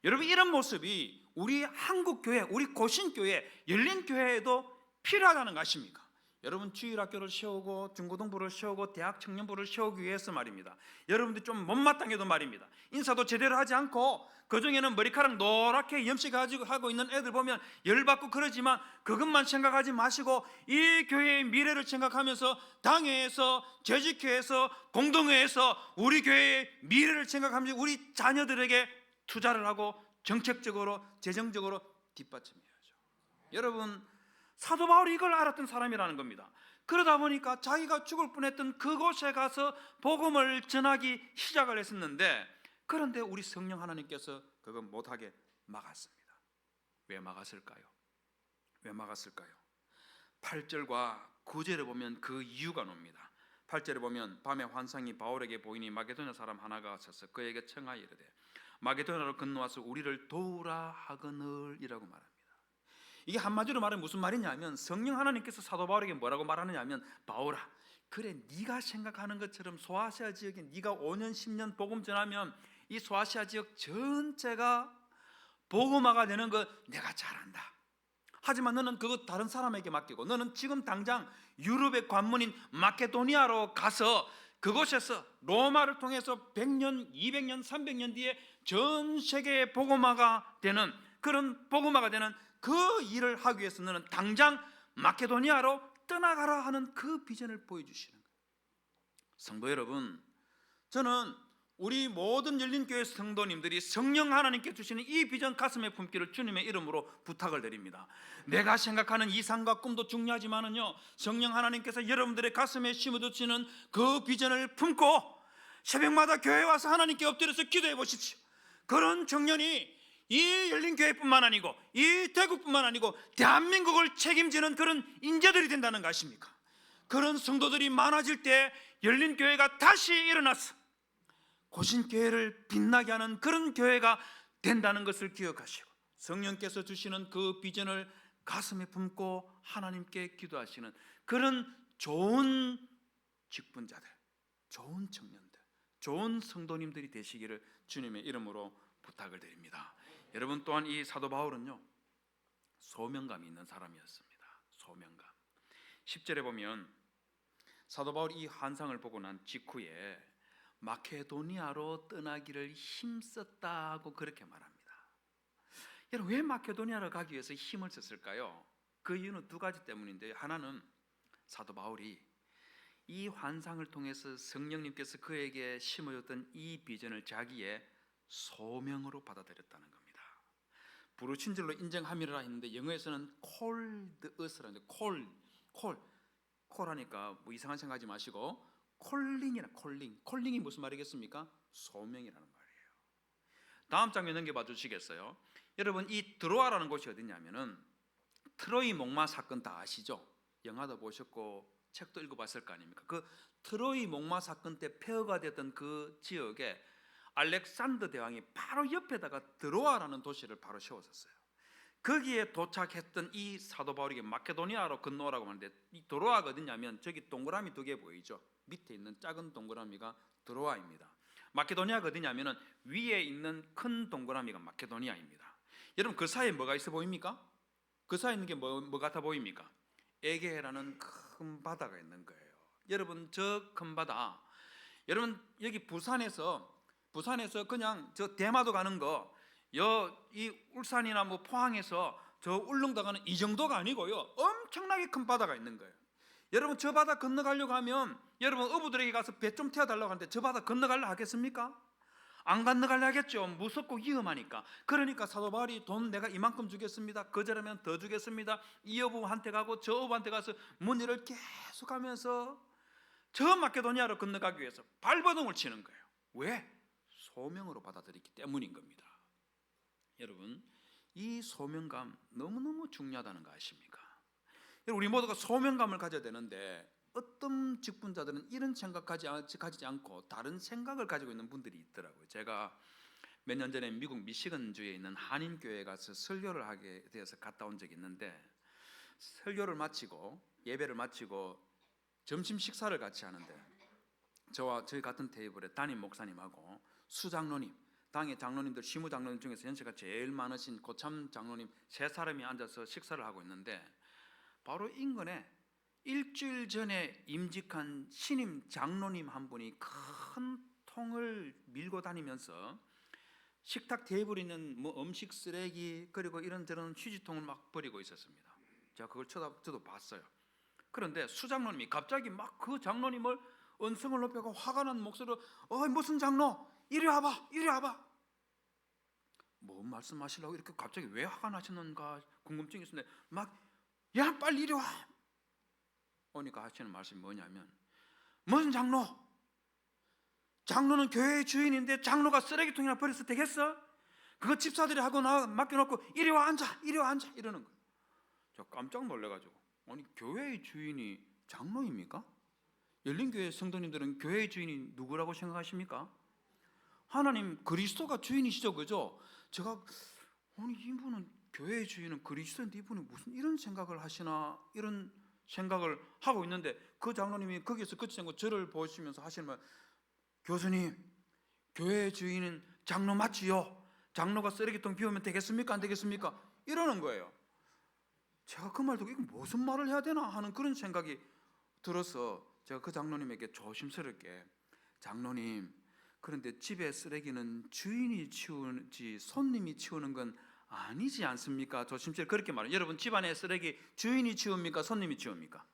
여러분, 이런 모습이 우리 한국교회, 우리 고신교회, 열린교회에도 필요하다는 것입니까? 여러분, 주일학교를 세우고 중고등부를 세우고 대학 청년부를 세우기 위해서 말입니다. 여러분들 좀 못마땅해도 말입니다. 인사도 제대로 하지 않고 그중에는 머리카락 노랗게 염색 가지고 하고 있는 애들 보면 열받고 그러지만 그것만 생각하지 마시고 이 교회의 미래를 생각하면서 당회에서, 재직회에서, 공동회에서 우리 교회의 미래를 생각하면서 우리 자녀들에게 투자를 하고 정책적으로, 재정적으로 뒷받침해야죠. 여러분, 사도 바울이 이걸 알았던 사람이라는 겁니다. 그러다 보니까 자기가 죽을 뻔했던 그곳에 가서 복음을 전하기 시작을 했었는데, 그런데 우리 성령 하나님께서 그걸 못하게 막았습니다. 왜 막았을까요? 왜 막았을까요? 8절과 9절에 보면 그 이유가 나옵니다. 8절에 보면 밤에 환상이 바울에게 보이니 마게도냐 사람 하나가 서서 그에게 청하여 이르되 마게도냐로 건너와서 우리를 도우라 하거늘이라고 말합니다. 이게 한마디로 말하면 무슨 말이냐면, 성령 하나님께서 사도 바울에게 뭐라고 말하느냐 하면, 바울아, 그래 네가 생각하는 것처럼 소아시아 지역에 네가 5년 10년 복음 전하면 이 소아시아 지역 전체가 복음화가 되는 거 내가 잘 안다. 하지만 너는 그거 다른 사람에게 맡기고 너는 지금 당장 유럽의 관문인 마케도니아로 가서 그곳에서 로마를 통해서 100년, 200년, 300년 뒤에 전 세계에 복음화가 되는 그런 복음화가 되는 그 일을 하기 위해서 너는 당장 마케도니아로 떠나가라 하는 그 비전을 보여주시는 거예요. 성도 여러분, 저는 우리 모든 열린교회 성도님들이 성령 하나님께 주시는 이 비전 가슴에 품기를 주님의 이름으로 부탁을 드립니다. 내가 생각하는 이상과 꿈도 중요하지만은요, 성령 하나님께서 여러분들의 가슴에 심어주시는 그 비전을 품고 새벽마다 교회에 와서 하나님께 엎드려서 기도해 보십시오. 그런 청년이 이 열린교회뿐만 아니고 이 대국뿐만 아니고 대한민국을 책임지는 그런 인재들이 된다는 거 아십니까? 그런 성도들이 많아질 때 열린교회가 다시 일어나서 고신교회를 빛나게 하는 그런 교회가 된다는 것을 기억하시고 성령께서 주시는 그 비전을 가슴에 품고 하나님께 기도하시는 그런 좋은 직분자들, 좋은 청년들, 좋은 성도님들이 되시기를 주님의 이름으로 부탁을 드립니다. 여러분, 또한 이 사도 바울은요, 소명감이 있는 사람이었습니다. 소명감. 10절에 보면 사도 바울이 이 환상을 보고 난 직후에 마케도니아로 떠나기를 힘썼다고 그렇게 말합니다. 여러분, 왜 마케도니아로 가기 위해서 힘을 썼을까요? 그 이유는 두 가지 때문인데, 하나는 사도 바울이 이 환상을 통해서 성령님께서 그에게 심어줬던 이 비전을 자기의 소명으로 받아들였다는 겁니다. 부르신 줄로 인정함이라 했는데 영어에서는 called us라는데 콜 하니까 뭐 이상한 생각하지 마시고 콜링이나 콜링이 무슨 말이겠습니까? 소명이라는 말이에요. 다음 장면 넘겨봐 주시겠어요? 여러분, 이 드로아라는 곳이 어디냐면은 트로이 목마 사건 다 아시죠? 영화도 보셨고 책도 읽어봤을 거 아닙니까? 그 트로이 목마 사건 때 폐허가 됐던 그 지역에 알렉산더 대왕이 바로 옆에다가 드로아라는 도시를 바로 세웠었어요. 거기에 도착했던 이 사도 바울에게 마케도니아로 건너오라고 하는데, 이 드로아가 어디냐면 저기 동그라미 두 개 보이죠? 밑에 있는 작은 동그라미가 드로아입니다. 마케도니아가 어디냐면은 위에 있는 큰 동그라미가 마케도니아입니다. 여러분, 그 사이에 뭐가 있어 보입니까? 그 사이에 있는 게 뭐 같아 보입니까? 에게라는 큰 바다가 있는 거예요. 여러분, 저 큰 바다, 여러분 여기 부산에서 그냥 저 대마도 가는 거, 이 울산이나 뭐 포항에서 저 울릉도 가는 이 정도가 아니고요, 엄청나게 큰 바다가 있는 거예요. 여러분 저 바다 건너가려고 하면 여러분 어부들에게 가서 배 좀 태워달라고 하는데 저 바다 건너가려 하겠습니까? 안 건너가려 하겠죠. 무섭고 위험하니까. 그러니까 사도 바울이 돈 내가 이만큼 주겠습니다, 거절하면 더 주겠습니다, 이 어부한테 가고 저 어부한테 가서 문의를 계속하면서 저 마케도니아로 건너가기 위해서 발버둥을 치는 거예요. 왜? 소명으로 받아들이기 때문인 겁니다. 여러분 이 소명감 너무너무 중요하다는 거 아십니까? 우리 모두가 소명감을 가져야 되는데 어떤 직분자들은 이런 생각까지 가지지 않고 다른 생각을 가지고 있는 분들이 있더라고요. 제가 몇 년 전에 미국 미시건주에 있는 한인교회에 가서 설교를 하게 되어서 갔다 온 적이 있는데, 설교를 마치고 예배를 마치고 점심 식사를 같이 하는데 저와 저희 같은 테이블에 담임 목사님하고 수장로님, 당의 장로님들, 시무 장로님 중에서 연세가 제일 많으신 고참 장로님 세 사람이 앉아서 식사를 하고 있는데, 바로 인근에 일주일 전에 임직한 신임 장로님 한 분이 큰 통을 밀고 다니면서 식탁 테이블에 있는 뭐 음식 쓰레기 그리고 이런저런 휴지통을 막 버리고 있었습니다. 제가 그걸 저도 봤어요. 그런데 수장로님이 갑자기 막 그 장로님을 언성을 높여고 화가 난 목소리로 무슨 장로 이리 와봐, 이리 와봐. 뭐 말씀하시려고 이렇게 갑자기 왜 화가 나셨는가 궁금증이 있었는데 막 야 빨리 이리 와 오니까 하시는 말씀이 뭐냐면, 무슨 장로? 장로는 교회의 주인인데 장로가 쓰레기통이나 버려서 되겠어? 그거 집사들이 하고 나 맡겨놓고 이리 와 앉아, 이리 와 앉아 이러는 거예요. 저 깜짝 놀래가지고, 아니 교회의 주인이 장로입니까? 열린교회 성도님들은 교회의 주인이 누구라고 생각하십니까? 하나님 그리스도가 주인이시죠, 그죠? 제가 아니 이분은 교회의 주인은 그리스도인데 이분이 무슨 이런 생각을 하시나 이런 생각을 하고 있는데, 그 장로님이 거기서 그치고 저를 보시면서 하시는 말, 교수님 교회의 주인은 장로 맞지요? 장로가 쓰레기통 비우면 되겠습니까, 안 되겠습니까? 이러는 거예요. 제가 그 말 듣고 이거 무슨 말을 해야 되나 하는 그런 생각이 들어서 제가 그 장로님에게 조심스럽게, 장로님 그런데 집에 쓰레기는 주인이 치우지 손님이 치우는 건 아니지 않습니까? 조심스럽게 그렇게 말해요. 여러분 집안의 쓰레기 주인이 치웁니까, 손님이 치웁니까?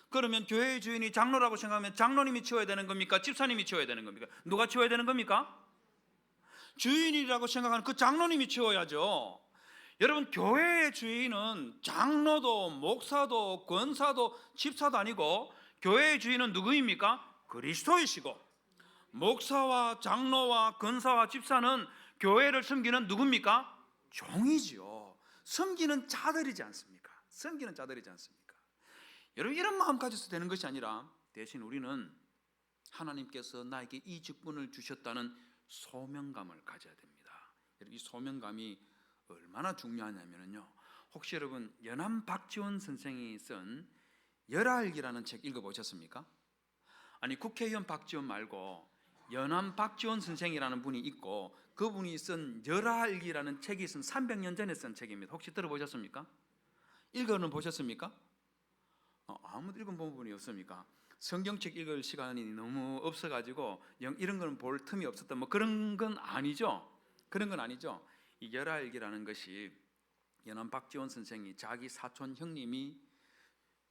그러면 교회의 주인이 장로라고 생각하면 장로님이 치워야 되는 겁니까, 집사님이 치워야 되는 겁니까? 누가 치워야 되는 겁니까? 주인이라고 생각하는 그 장로님이 치워야죠. 여러분 교회의 주인은 장로도 목사도 권사도 집사도 아니고, 교회의 주인은 누구입니까? 그리스도이시고, 목사와 장로와 권사와 집사는 교회를 섬기는 누굽니까? 종이지요. 섬기는 자들이지 않습니까? 섬기는 자들이지 않습니까? 여러분 이런 마음 가져서 되는 것이 아니라, 대신 우리는 하나님께서 나에게 이 직분을 주셨다는 소명감을 가져야 됩니다. 이 소명감이 얼마나 중요하냐면요, 혹시 여러분 연암 박지원 선생이 쓴 열알기라는 책 읽어보셨습니까? 아니 국회의원 박지원 말고 연암 박지원 선생이라는 분이 있고, 그분이 쓴 열알기라는 책이 쓴 300년 전에 쓴 책입니다. 혹시 들어보셨습니까? 읽어는 보셨습니까? 아무도 읽어본 분이 없습니까? 성경책 읽을 시간이 너무 없어가지고 이런 거는 볼 틈이 없었다 뭐 그런 건 아니죠. 그런 건 아니죠. 이 열알기라는 것이 연암 박지원 선생이 자기 사촌 형님이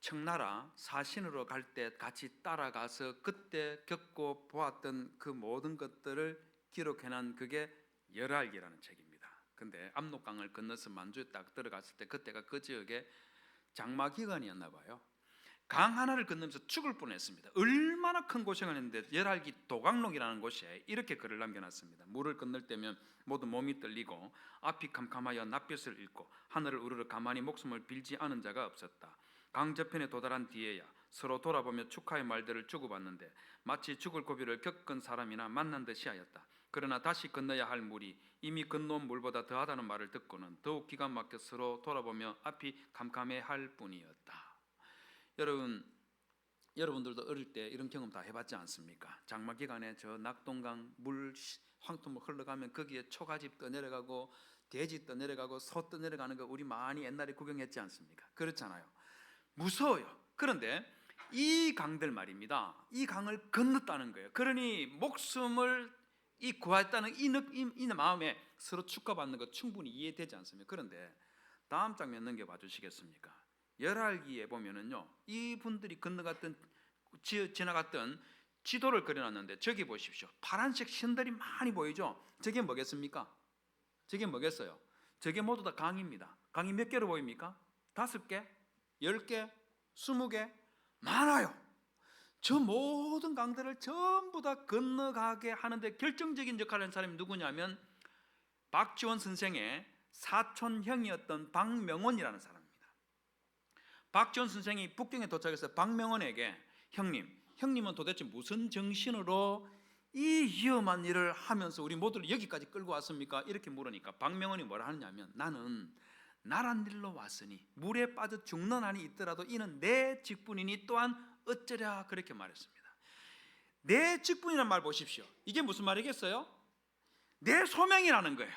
청나라 사신으로 갈 때 같이 따라가서 그때 겪고 보았던 그 모든 것들을 기록해놓은 그게 열알기라는 책입니다. 근데 압록강을 건너서 만주에 딱 들어갔을 때 그때가 그 지역에 장마 기간이었나 봐요. 강 하나를 건너면서 죽을 뻔했습니다. 얼마나 큰 고생을 했는데 열알기 도강록이라는 곳에 이렇게 글을 남겨놨습니다. 물을 건널 때면 모두 몸이 떨리고 앞이 캄캄하여 낯빛을 잃고 하늘을 우러러 가만히 목숨을 빌지 않은 자가 없었다. 강 저편에 도달한 뒤에야 서로 돌아보며 축하의 말들을 주고받는데 마치 죽을 고비를 겪은 사람이나 만난 듯이 하였다. 그러나 다시 건너야 할 물이 이미 건너온 물보다 더하다는 말을 듣고는 더욱 기가 막혀 서로 돌아보며 앞이 캄캄해할 뿐이었다. 여러분들도 어릴 때 이런 경험 다 해봤지 않습니까? 장마 기간에 저 낙동강 물 황토물 흘러가면 거기에 초가집 떠내려가고 돼지 떠내려가고 소 떠내려가는 거 우리 많이 옛날에 구경했지 않습니까? 그렇잖아요. 무서워요. 그런데 이 강들 말입니다. 이 강을 건넜다는 거예요. 그러니 목숨을 구했다는 이 마음에 서로 축하받는 것 충분히 이해되지 않습니까? 그런데 다음 장면 넘겨봐 주시겠습니까? 열알기에 보면은요, 이분들이 지나갔던 지도를 그려놨는데 저기 보십시오. 파란색 신들이 많이 보이죠? 저게 뭐겠습니까? 저게 뭐겠어요? 저게 모두 다 강입니다. 강이 몇 개로 보입니까? 5개? 10개? 20개? 많아요. 저 모든 강들을 전부 다 건너가게 하는데 결정적인 역할을 하는 사람이 누구냐면 박지원 선생의 사촌형이었던 박명원이라는 사람입니다. 박지원 선생이 북경에 도착해서 박명원에게 형님은 도대체 무슨 정신으로 이 위험한 일을 하면서 우리 모두를 여기까지 끌고 왔습니까? 이렇게 물으니까 박명원이 뭐라 하느냐면 나는 나란 일로 왔으니 물에 빠져 죽는 한이 있더라도 이는 내 직분이니 또한 어쩌랴 그렇게 말했습니다. 내 직분이라는 말 보십시오. 이게 무슨 말이겠어요? 내 소명이라는 거예요.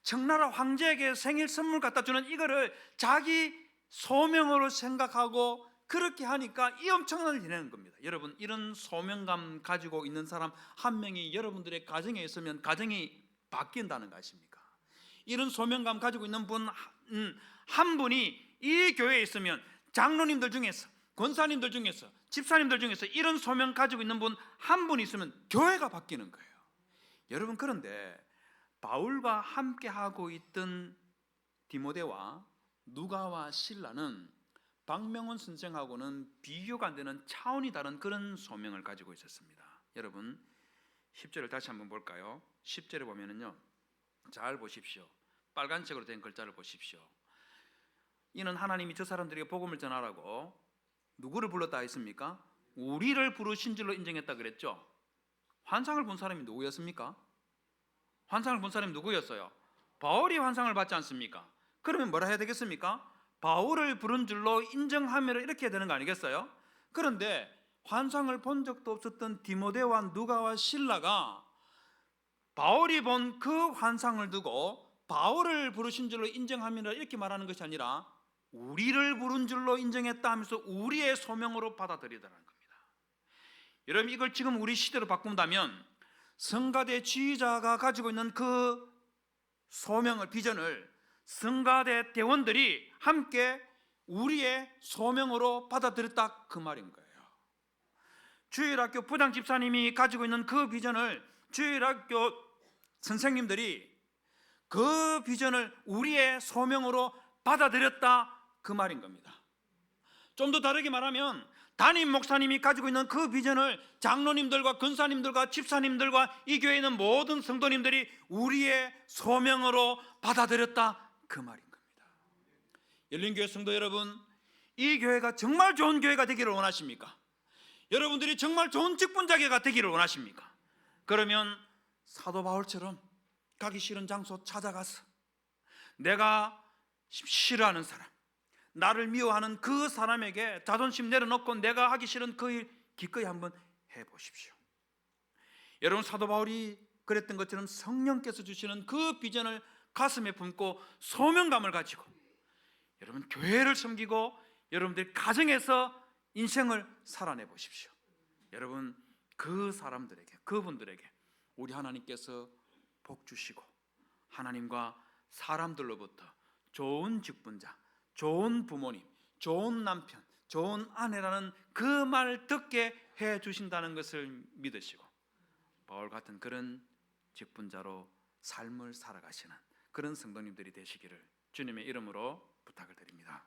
청나라 황제에게 생일 선물 갖다 주는 이거를 자기 소명으로 생각하고 그렇게 하니까 이 엄청난 일이 되는 겁니다. 여러분, 이런 소명감 가지고 있는 사람 한 명이 여러분들의 가정에 있으면 가정이 바뀐다는 거 아십니까? 이런 소명감 가지고 있는 분 한 분이 이 교회에 있으면 장로님들 중에서, 권사님들 중에서, 집사님들 중에서 이런 소명 가지고 있는 분 한 분 있으면 교회가 바뀌는 거예요. 여러분, 그런데 바울과 함께 하고 있던 디모데와 누가와 실라는 박명원 선생하고는 비교가 안 되는 차원이 다른 그런 소명을 가지고 있었습니다. 여러분, 10절을 다시 한번 볼까요? 10절에 보면은요, 잘 보십시오. 빨간색으로 된 글자를 보십시오. 이는 하나님이 저 사람들에게 복음을 전하라고 누구를 불렀다 했습니까? 우리를 부르신 줄로 인정했다 그랬죠. 환상을 본 사람이 누구였습니까? 환상을 본 사람이 누구였어요? 바울이 환상을 봤지 않습니까? 그러면 뭐라 해야 되겠습니까? 바울을 부른 줄로 인정하며 이렇게 해야 되는 거 아니겠어요? 그런데 환상을 본 적도 없었던 디모데와 누가와 실라가 바울이 본 그 환상을 두고 바울을 부르신 줄로 인정하며 이렇게 말하는 것이 아니라 우리를 부른 줄로 인정했다 하면서 우리의 소명으로 받아들이더라는 겁니다. 여러분, 이걸 지금 우리 시대로 바꾼다면 성가대 지휘자가 가지고 있는 그 소명을, 비전을 성가대 대원들이 함께 우리의 소명으로 받아들였다 그 말인 거예요. 주일학교 부장 집사님이 가지고 있는 그 비전을 주일학교 선생님들이 그 비전을 우리의 소명으로 받아들였다 그 말인 겁니다. 좀 더 다르게 말하면 담임 목사님이 가지고 있는 그 비전을 장로님들과 권사님들과 집사님들과 이 교회에 있는 모든 성도님들이 우리의 소명으로 받아들였다 그 말인 겁니다. 열린교회 성도 여러분, 이 교회가 정말 좋은 교회가 되기를 원하십니까? 여러분들이 정말 좋은 직분자계가 되기를 원하십니까? 그러면 사도 바울처럼 가기 싫은 장소 찾아가서 내가 싫어하는 사람, 나를 미워하는 그 사람에게 자존심 내려놓고 내가 하기 싫은 그 일 기꺼이 한번 해보십시오. 여러분, 사도 바울이 그랬던 것처럼 성령께서 주시는 그 비전을 가슴에 품고 소명감을 가지고 여러분 교회를 섬기고 여러분들 가정에서 인생을 살아내 보십시오. 여러분, 그 사람들에게, 그분들에게 우리 하나님께서 복 주시고 하나님과 사람들로부터 좋은 직분자, 좋은 부모님, 좋은 남편, 좋은 아내라는 그 말 듣게 해 주신다는 것을 믿으시고 바울 같은 그런 직분자로 삶을 살아가시는 그런 성도님들이 되시기를 주님의 이름으로 부탁을 드립니다.